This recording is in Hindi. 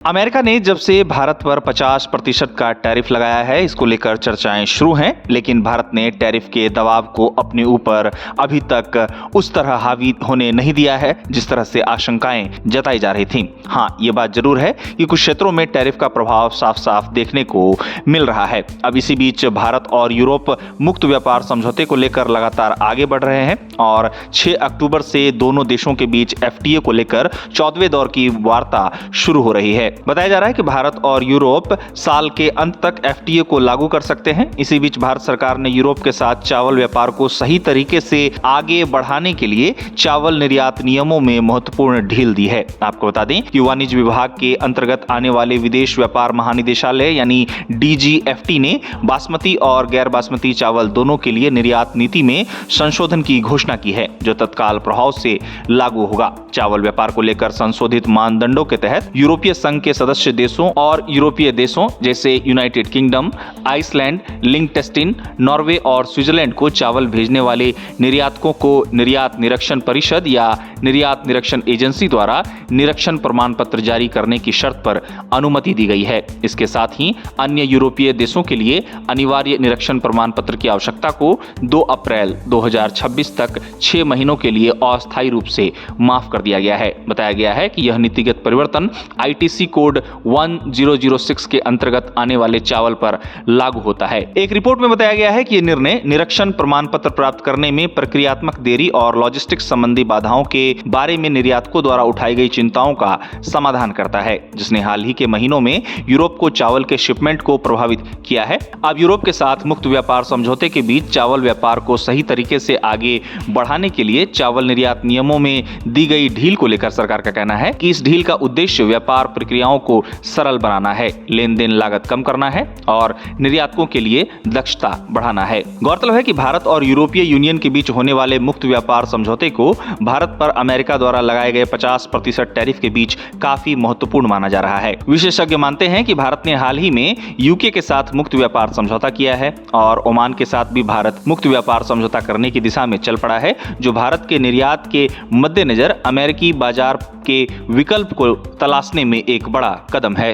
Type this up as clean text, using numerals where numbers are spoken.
अमेरिका ने जब से भारत पर 50% का टैरिफ लगाया है, इसको लेकर चर्चाएं शुरू हैं, लेकिन भारत ने टैरिफ के दबाव को अपने ऊपर अभी तक उस तरह हावी होने नहीं दिया है जिस तरह से आशंकाएं जताई जा रही थीं। हाँ, ये बात जरूर है कि कुछ क्षेत्रों में टैरिफ का प्रभाव साफ साफ देखने को मिल रहा है। अब इसी बीच भारत और यूरोप मुक्त व्यापार समझौते को लेकर लगातार आगे बढ़ रहे हैं और 6 अक्टूबर से दोनों देशों के बीच FTA को लेकर 14वें दौर की वार्ता शुरू हो रही है। बताया जा रहा है कि भारत और यूरोप साल के अंत तक FTA को लागू कर सकते हैं। इसी बीच भारत सरकार ने यूरोप के साथ चावल व्यापार को सही तरीके से आगे बढ़ाने के लिए चावल निर्यात नियमों में महत्वपूर्ण ढील दी है। आपको बता दें कि वाणिज्य विभाग के अंतर्गत आने वाले विदेश व्यापार महानिदेशालय यानी DGFT ने बासमती और गैर बासमती चावल दोनों के लिए निर्यात नीति में संशोधन की घोषणा की है, जो तत्काल प्रभाव से लागू होगा। चावल व्यापार को लेकर संशोधित मानदंडों के तहत यूरोपीय संघ के सदस्य देशों और यूरोपीय देशों जैसे यूनाइटेड किंगडम, आइसलैंड, लिंक्टेनस्टीन, नॉर्वे और स्विट्जरलैंड को चावल भेजने वाले निर्यातकों को निर्यात निरीक्षण परिषद या निर्यात निरीक्षण एजेंसी द्वारा निरीक्षण प्रमाण पत्र जारी करने की शर्त पर अनुमति दी गई है। इसके साथ ही अन्य यूरोपीय देशों के लिए अनिवार्य निरीक्षण प्रमाण पत्र की आवश्यकता को 2 अप्रैल 2026 तक 6 महीनों के लिए अस्थायी रूप से माफ कर दिया गया है। बताया गया है कि यह नीतिगत परिवर्तन ITC कोड 1006 के अंतर्गत आने वाले चावल पर लागू होता है। एक रिपोर्ट में बताया गया है कि यह निर्णय निरीक्षण प्रमाण पत्र प्राप्त करने में प्रक्रियात्मक देरी और लॉजिस्टिक्स संबंधी बाधाओं के बारे में निर्यातकों द्वारा उठाई गई चिंताओं का समाधान करता है, जिसने हाल ही के महीनों में यूरोप को चावल के शिपमेंट को प्रभावित किया है। अब यूरोप के साथ मुक्त व्यापार समझौते के बीच चावल व्यापार को सही तरीके से आगे बढ़ाने के लिए चावल निर्यात नियमों में दी गई ढील को लेकर सरकार का कहना है कि इस ढील का उद्देश्य व्यापार प्रक्रियाओं को सरल बनाना है, लेन देन लागत कम करना है और निर्यातकों के लिए दक्षता बढ़ाना है। गौरतलब है कि भारत और यूरोपीय यूनियन के बीच होने वाले मुक्त व्यापार समझौते को भारत पर अमेरिका द्वारा लगाए गए 50% टैरिफ के बीच काफी महत्वपूर्ण माना जा रहा है। विशेषज्ञ मानते हैं कि भारत ने हाल ही में UK के साथ मुक्त व्यापार समझौता किया है और ओमान के साथ भी भारत मुक्त व्यापार समझौता करने की दिशा में चल पड़ा है, जो भारत के निर्यात के मद्देनजर अमेरिकी बाजार के विकल्प को तलाशने में एक बड़ा कदम है।